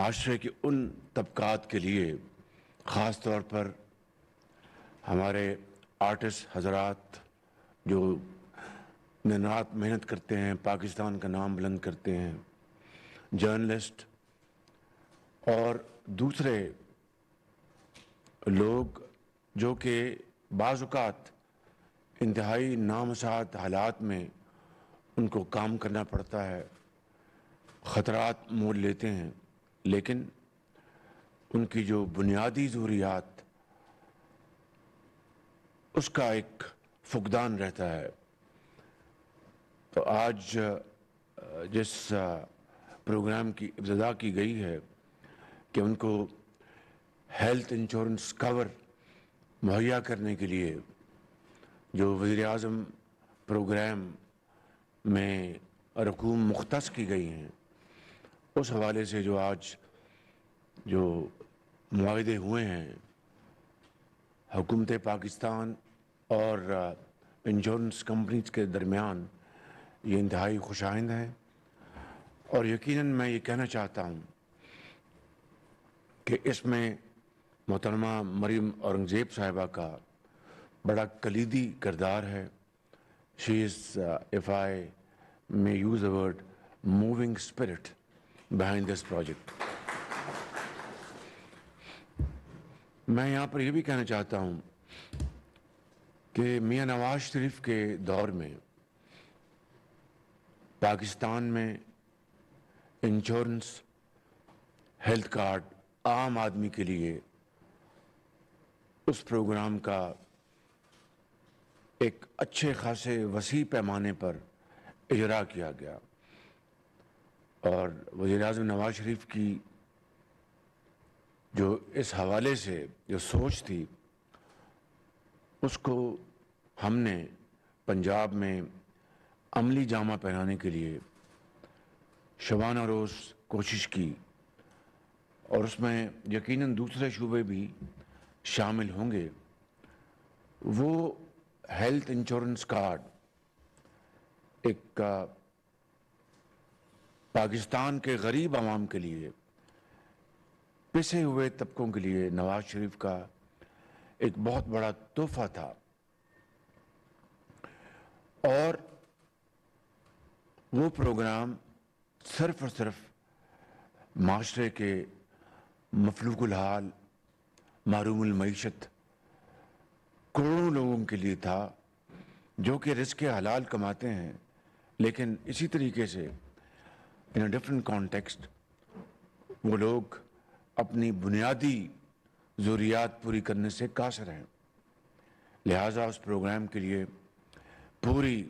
معاشرے کے ان طبقات کے لیے، خاص طور پر ہمارے آرٹسٹ حضرات جو دن رات محنت کرتے ہیں، پاکستان کا نام بلند کرتے ہیں، جرنلسٹ اور دوسرے لوگ جو کہ بعض اوقات انتہائی نامساعد حالات میں ان کو کام کرنا پڑتا ہے، خطرات مول لیتے ہیں، لیکن ان کی جو بنیادی ضروریات اس کا ایک فقدان رہتا ہے۔ تو آج جس پروگرام کی ابتدا کی گئی ہے کہ ان کو ہیلتھ انشورنس کور مہیا کرنے کے لیے جو وزیر اعظم پروگرام میں رقوم مختص کی گئی ہیں، اس حوالے سے جو آج جو معاہدے ہوئے ہیں حکومت پاکستان اور انشورنس کمپنیز کے درمیان، یہ انتہائی خوش آئند ہیں۔ اور یقیناً میں یہ کہنا چاہتا ہوں کہ اس میں محترمہ مریم اورنگزیب صاحبہ کا بڑا کلیدی کردار ہے۔ She is, if I may use the word, moving spirit behind this project. میں یہاں پر یہ بھی کہنا چاہتا ہوں کہ میاں نواز شریف کے دور میں پاکستان میں انشورنس ہیلتھ کارڈ عام آدمی کے لیے اس پروگرام کا ایک اچھے خاصے وسیع پیمانے پر اجرا کیا گیا، اور وزیر اعظم نواز شریف کی جو اس حوالے سے جو سوچ تھی، اس کو ہم نے پنجاب میں عملی جامہ پہنانے کے لیے شبانہ روز کوشش کی، اور اس میں یقیناً دوسرے شعبے بھی شامل ہوں گے۔ وہ ہیلتھ انشورنس کارڈ ایک پاکستان کے غریب عوام کے لیے، پسے ہوئے طبقوں کے لیے نواز شریف کا ایک بہت بڑا تحفہ تھا، اور وہ پروگرام صرف اور صرف معاشرے کے مفلوج الحال، محروم المعیشت کروڑوں لوگوں کے لیے تھا جو کہ رزق حلال کماتے ہیں، لیکن اسی طریقے سے in a different context وہ لوگ اپنی بنیادی ضروریات پوری کرنے سے قاصر ہیں۔ لہٰذا اس پروگرام کے لیے پوری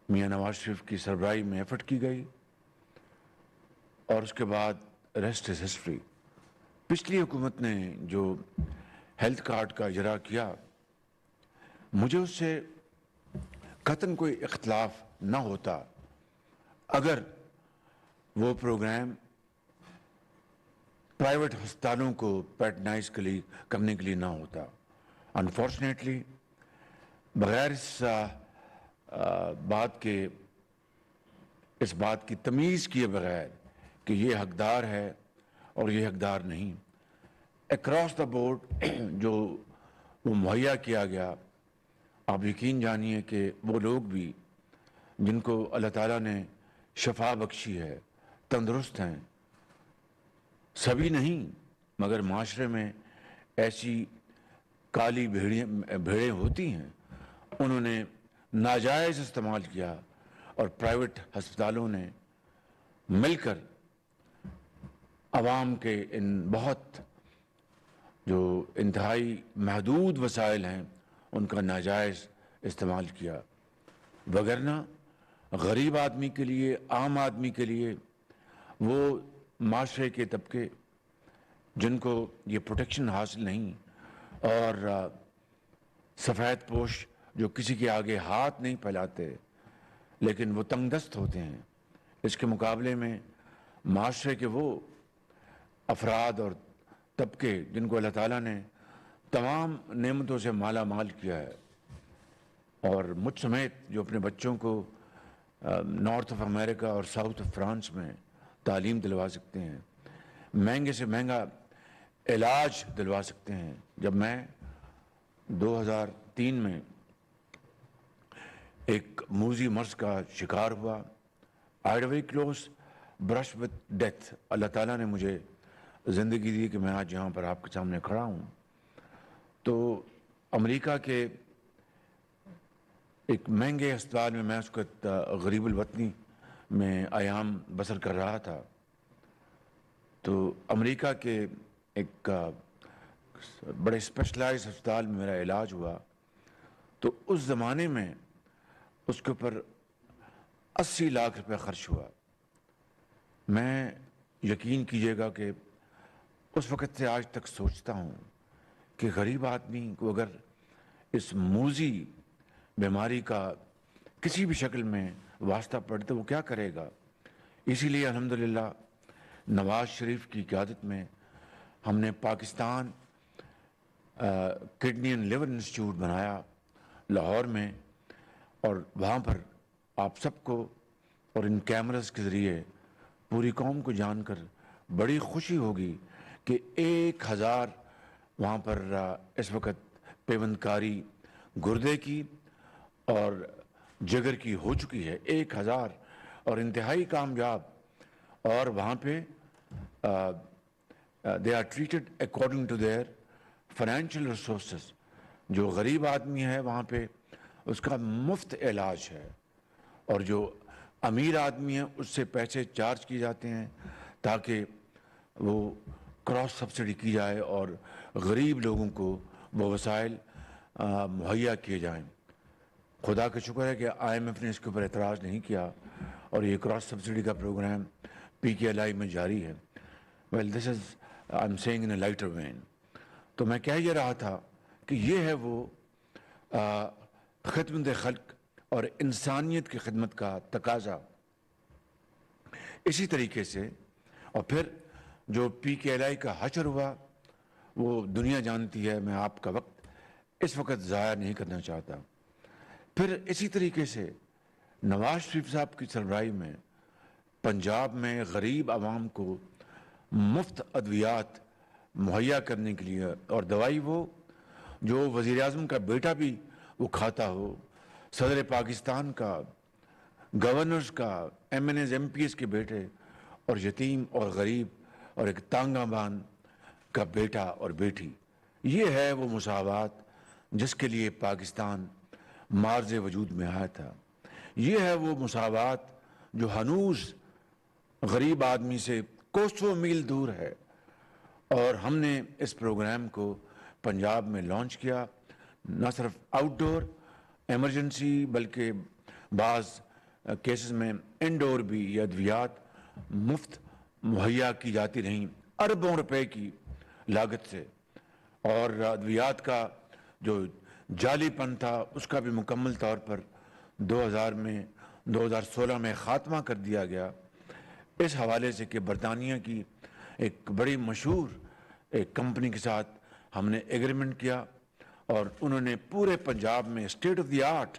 میاں نواز شریف کی سربراہی میں ایفرٹ کی گئی، اور اس کے بعد ریسٹ از ہسٹری۔ پچھلی حکومت نے جو ہیلتھ کارڈ کا اجرا کیا، مجھے اس سے قطعاً کوئی اختلاف نہ ہوتا اگر وہ پروگرام پرائیویٹ ہسپتالوں کو پیٹرنائز کرنے کے لیے نہ ہوتا۔ انفارچونیٹلی بغیر اس بات کی تمیز کیے بغیر کہ یہ حقدار ہے اور یہ حقدار نہیں، اکراس دا بورڈ جو وہ مہیا کیا گیا، آپ یقین جانیے کہ وہ لوگ بھی جن کو اللہ تعالیٰ نے شفا بخشی ہے، تندرست ہیں، سبھی نہیں مگر معاشرے میں ایسی کالی بھیڑیں ہوتی ہیں، انہوں نے ناجائز استعمال کیا، اور پرائیویٹ ہسپتالوں نے مل کر عوام کے ان بہت جو انتہائی محدود وسائل ہیں ان کا ناجائز استعمال کیا۔ وگرنہ غریب آدمی کے لیے، عام آدمی کے لیے، وہ معاشرے کے طبقے جن کو یہ پروٹیکشن حاصل نہیں، اور سفید پوش جو کسی کے آگے ہاتھ نہیں پھیلاتے لیکن وہ تنگ دست ہوتے ہیں، اس کے مقابلے میں معاشرے کے وہ افراد اور طبقے جن کو اللہ تعالیٰ نے تمام نعمتوں سے مالا مال کیا ہے، اور مجھ سمیت جو اپنے بچوں کو نارتھ آف امریکہ اور ساؤتھ آف فرانس میں تعلیم دلوا سکتے ہیں، مہنگے سے مہنگا علاج دلوا سکتے ہیں. جب میں 2003 میں ایک موذی مرض کا شکار ہوا, I'd very close brush with death. Allah تعالیٰ نے مجھے زندگی دی کہ میں آج یہاں پر آپ کے سامنے کھڑا ہوں. تو امریکہ کے ایک مہنگے ہسپتال میں میں اس وقت غریب الوطنی میں ایام بسر کر رہا تھا. تو امریکہ کے ایک بڑے اسپیشلائز ہسپتال میں میرا علاج ہوا. تو اس زمانے میں اس کے اوپر 80 لاکھ روپے خرچ ہوا. میں یقین کیجیے گا کہ اس وقت سے آج تک سوچتا ہوں کہ غریب آدمی کو اگر اس موذی بیماری کا کسی بھی شکل میں واسطہ پڑے تو وہ کیا کرے گا. اسی لیے الحمدللہ نواز شریف کی قیادت میں ہم نے Pakistan kidney and liver institute بنایا لاہور میں, اور وہاں پر آپ سب کو اور ان کیمراز کے ذریعے پوری قوم کو جان کر بڑی خوشی ہوگی کہ 1000 وہاں پر اس وقت پیوند کاری گردے کی اور جگر کی ہو چکی ہے. 1000 اور انتہائی کامیاب. اور وہاں پہ they are treated according to their financial resources. جو غریب آدمی ہے وہاں پہ اس کا مفت علاج ہے, اور جو امیر آدمی ہے اس سے پیسے چارج کیے جاتے ہیں تاکہ وہ کراس سبسڈی کی جائے اور غریب لوگوں کو وہ وسائل مہیا کیے جائیں. خدا کا شکر ہے کہ آئی ایم ایف نے اس کے اوپر اعتراض نہیں کیا اور یہ کراس سبسڈی کا پروگرام PKLI میں جاری ہے. Well, this is, I'm saying in a lighter vein. تو میں کہہ یہ رہا تھا کہ یہ ہے وہ خدمت خلق اور انسانیت کی خدمت کا تقاضا. اسی طریقے سے اور پھر جو PKLI کا حشر ہوا وہ دنیا جانتی ہے, میں آپ کا وقت اس وقت ضائع نہیں کرنا چاہتا. پھر اسی طریقے سے نواز شریف صاحب کی سربراہی میں پنجاب میں غریب عوام کو مفت ادویات مہیا کرنے کے لیے, اور دوائی وہ جو وزیر اعظم کا بیٹا بھی وہ کھاتا ہو, صدر پاکستان کا, گورنرز کا, MNAs MPs کے بیٹے, اور یتیم اور غریب اور ایک تانگہ بان کا بیٹا اور بیٹی. یہ ہے وہ مساوات جس کے لیے پاکستان مارز وجود میں آیا تھا. یہ ہے وہ مساوات جو ہنوز غریب آدمی سے کوسوں میل دور ہے. اور ہم نے اس پروگرام کو پنجاب میں لانچ کیا, نہ صرف آؤٹ ڈور ایمرجنسی بلکہ بعض کیسز میں انڈور بھی یہ ادویات مفت مہیا کی جاتی رہیں اربوں روپے کی لاگت سے. اور ادویات کا جو جعلی پن تھا اس کا بھی مکمل طور پر 2016 میں خاتمہ کر دیا گیا, اس حوالے سے کہ برطانیہ کی ایک بڑی مشہور ایک کمپنی کے ساتھ ہم نے ایگریمنٹ کیا اور انہوں نے پورے پنجاب میں state of the art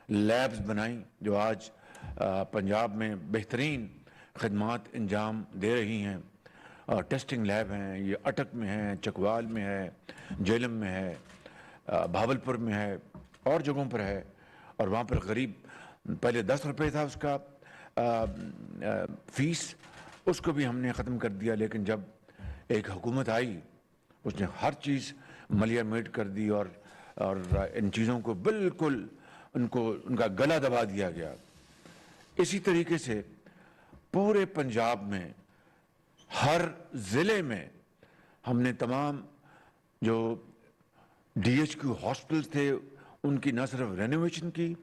labs بنائیں جو آج پنجاب میں بہترین خدمات انجام دے رہی ہیں. ٹیسٹنگ لیب ہیں, یہ اٹک میں ہیں, چکوال میں ہے, جیلم میں ہے, بھاولپور میں ہے, اور جگہوں پر ہے. اور وہاں پر غریب پہلے 10 روپے تھا اس کا فیس, اس کو بھی ہم نے ختم کر دیا. لیکن جب ایک حکومت آئی اس نے ہر چیز ملیا میٹ کر دی اور ان چیزوں کو بالکل ان کا گلا دبا دیا گیا. اسی طریقے سے پورے پنجاب میں ہر ضلع میں ہم نے تمام جو DHQ ہاسپٹلز تھے ان کی نہ صرف رینوویشن کی,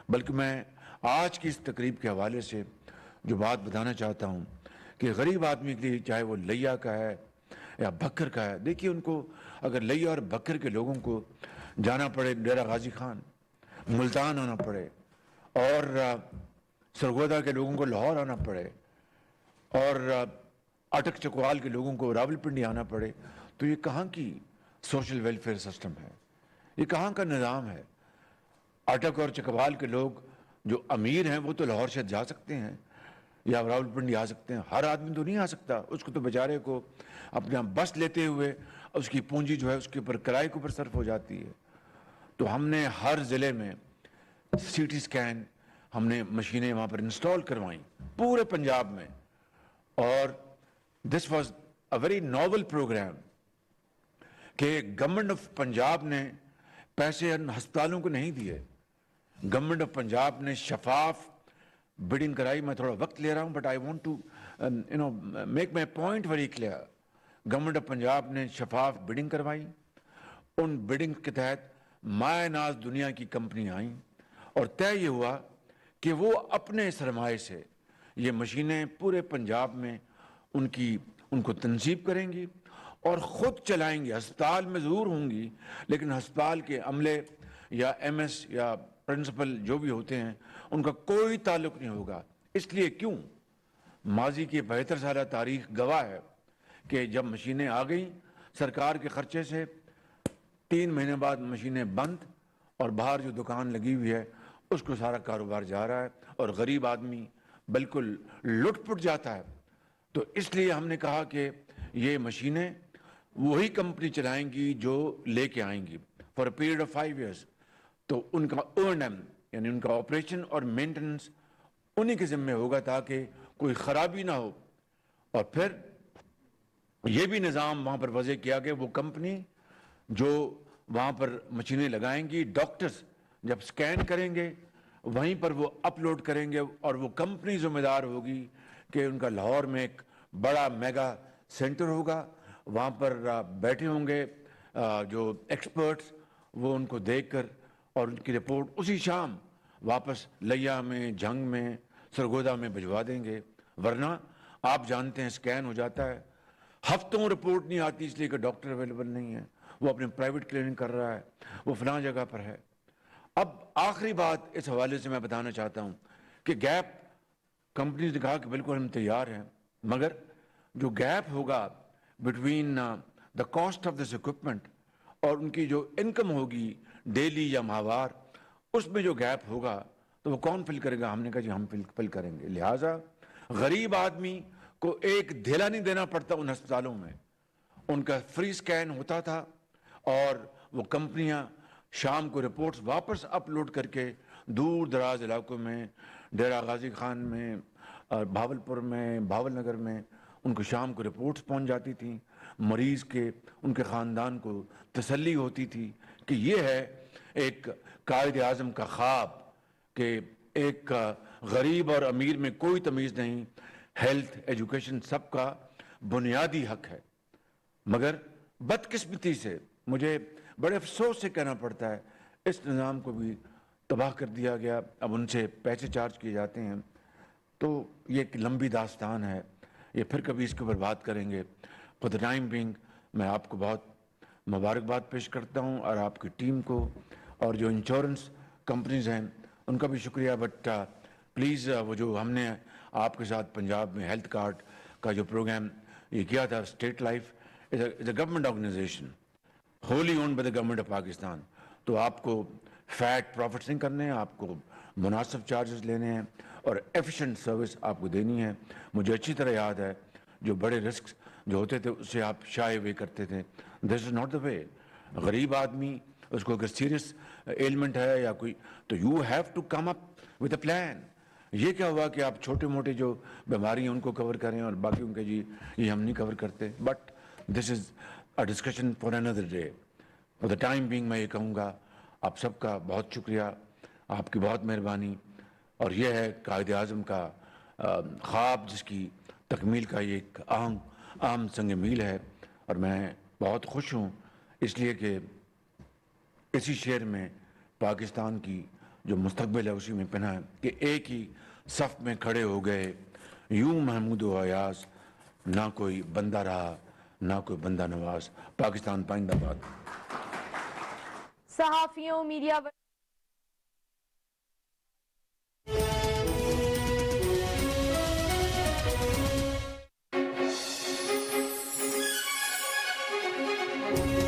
بلکہ میں آج کی اس تقریب کے حوالے سے جو بات بتانا چاہتا ہوں کہ غریب آدمی کے لیے چاہے وہ لیا کا ہے یا بکر کا ہے, دیکھیے ان کو اگر لیا اور بکر کے لوگوں کو جانا پڑے ڈیرہ غازی خان, ملتان آنا پڑے, اور سرگودا کے لوگوں کو لاہور آنا پڑے, اور اٹک چکوال کے لوگوں کو راولپنڈی آنا پڑے, تو یہ کہاں کی سوشل ویلفیئر سسٹم ہے, یہ کہاں کا نظام ہے. اٹک اور چکوال کے لوگ جو امیر ہیں وہ تو لاہور شہر جا سکتے ہیں, یا راولپنڈی آ سکتے ہیں. ہر آدمی تو نہیں آ سکتا, اس کو تو بیچارے کو اپنے یہاں بس لیتے ہوئے اس کی پونجی جو ہے اس کے اوپر کرائے کے اوپر صرف ہو جاتی ہے. تو ہم نے ہر ضلع میں سی ٹی اسکین ہم نے مشینیں وہاں پر انسٹال کروائیں پورے پنجاب میں. اور this was a very novel program کہ گورنمنٹ آف پنجاب نے پیسے ان ہسپتالوں کو نہیں دیے. گورنمنٹ آف پنجاب نے شفاف بڈنگ کرائی. میں تھوڑا وقت لے رہا ہوں but I want to make my point very clear. Government of Punjab نے شفاف بڈنگ کروائی. ان بڈنگ کے تحت مایہ ناز دنیا کی کمپنی آئیں اور طے یہ ہوا کہ وہ اپنے سرمایے سے یہ مشینیں پورے پنجاب میں ان کو تنصیب کریں گی اور خود چلائیں گی. ہسپتال میں ضرور ہوں گی لیکن ہسپتال کے عملے یا ایم ایس یا پرنسپل جو بھی ہوتے ہیں ان کا کوئی تعلق نہیں ہوگا. اس لیے کیوں؟ ماضی کی 72 سالہ تاریخ گواہ ہے کہ جب مشینیں آ گئیں سرکار کے خرچے سے 3 مہینے بعد مشینیں بند اور باہر جو دکان لگی ہوئی ہے اس کو سارا کاروبار جا رہا ہے اور غریب آدمی بالکل لٹ پٹ جاتا ہے. تو اس لیے ہم نے کہا کہ یہ مشینیں وہی کمپنی چلائیں گی جو لے کے آئیں گی for a period of 5 years. تو ان کا O&M یعنی ان کا آپریشن اور مینٹیننس انہی کے ذمہ ہوگا تاکہ کوئی خرابی نہ ہو. اور پھر یہ بھی نظام وہاں پر وضع کیا کہ وہ کمپنی جو وہاں پر مشینیں لگائیں گی ڈاکٹرز جب سکین کریں گے وہیں پر وہ اپلوڈ کریں گے اور وہ کمپنی ذمہ دار ہوگی کہ ان کا لاہور میں ایک بڑا میگا سینٹر ہوگا. وہاں پر بیٹھے ہوں گے جو ایکسپرٹس, وہ ان کو دیکھ کر اور ان کی رپورٹ اسی شام واپس لیا میں جھنگ میں سرگودا میں بھجوا دیں گے. ورنہ آپ جانتے ہیں سکین ہو جاتا ہے ہفتوں رپورٹ نہیں آتی اس لیے کہ ڈاکٹر اویلیبل نہیں ہے, وہ اپنے پرائیویٹ کلینک کر رہا ہے, وہ فلاں جگہ پر ہے. اب آخری بات اس حوالے سے میں بتانا چاہتا ہوں کہ گیپ کمپنیز نے کہا کہ بالکل ہم تیار ہیں, مگر جو گیپ ہوگا between the cost of this equipment اور ان کی جو انکم ہوگی ڈیلی یا ماہوار, اس میں جو گیپ ہوگا تو وہ کون فل کرے گا؟ ہم نے کہا جی ہم فل کریں گے. لہٰذا غریب آدمی کو ایک دھیلا نہیں دینا پڑتا ان ہسپتالوں میں. ان کا فری سکین ہوتا تھا اور وہ کمپنیاں شام کو رپورٹس واپس اپلوڈ کر کے دور دراز علاقوں میں ڈیرہ غازی خان میں بھاولپور میں بھاول نگر میں ان کو شام کو رپورٹس پہنچ جاتی تھیں. مریض کے ان کے خاندان کو تسلی ہوتی تھی کہ یہ ہے ایک قائد اعظم کا خواب کہ ایک غریب اور امیر میں کوئی تمیز نہیں, ہیلتھ ایجوکیشن سب کا بنیادی حق ہے. مگر بدقسمتی سے مجھے بڑے افسوس سے کہنا پڑتا ہے اس نظام کو بھی تباہ کر دیا گیا. اب ان سے پیسے چارج کیے جاتے ہیں. تو یہ ایک لمبی داستان ہے, یہ پھر کبھی اس کے اوپر بات کریں گے. فار دا ٹائم بینگ میں آپ کو بہت مبارکباد پیش کرتا ہوں اور آپ کی ٹیم کو اور جو انشورنس کمپنیز ہیں ان کا بھی شکریہ. بٹ پلیز وہ جو ہم نے آپ کے ساتھ پنجاب میں ہیلتھ کارڈ کا جو پروگرام یہ کیا تھا, state life is a government organization wholly owned by the government of Pakistan. تو آپ کو فیٹ پروفٹس نہیں کرنے ہیں, آپ کو مناسب چارجز لینے ہیں اور ایفیشینٹ سروس آپ کو دینی ہے. مجھے اچھی طرح یاد ہے جو بڑے رسکس جو ہوتے تھے اس سے آپ شائے وے کرتے تھے. دس از ناٹ دا وے. غریب آدمی اس کو اگر سیریس ایلمنٹ ہے یا کوئی تو you have to come up with a plan. یہ کیا ہوا کہ آپ چھوٹے موٹے جو بیماری ہیں ان کو کور کریں اور باقی ان کے جی یہ ہم نہیں کور کرتے. But this is a discussion for another day. For the time being میں یہ کہوں گا آپ سب کا بہت شکریہ, آپ کی بہت مہربانی. اور یہ ہے قائد اعظم کا خواب جس کی تکمیل کا یہ ایک اہم سنگ میل ہے. اور میں بہت خوش ہوں اس لیے کہ اسی شعر میں پاکستان کی جو مستقبل ہے اسی میں پنہا ہے کہ ایک ہی صف میں کھڑے ہو گئے یوں محمود و ایاز, نہ کوئی بندہ رہا نہ کوئی بندہ نواز. پاکستان پائندہ باد. صحافیوں میڈیا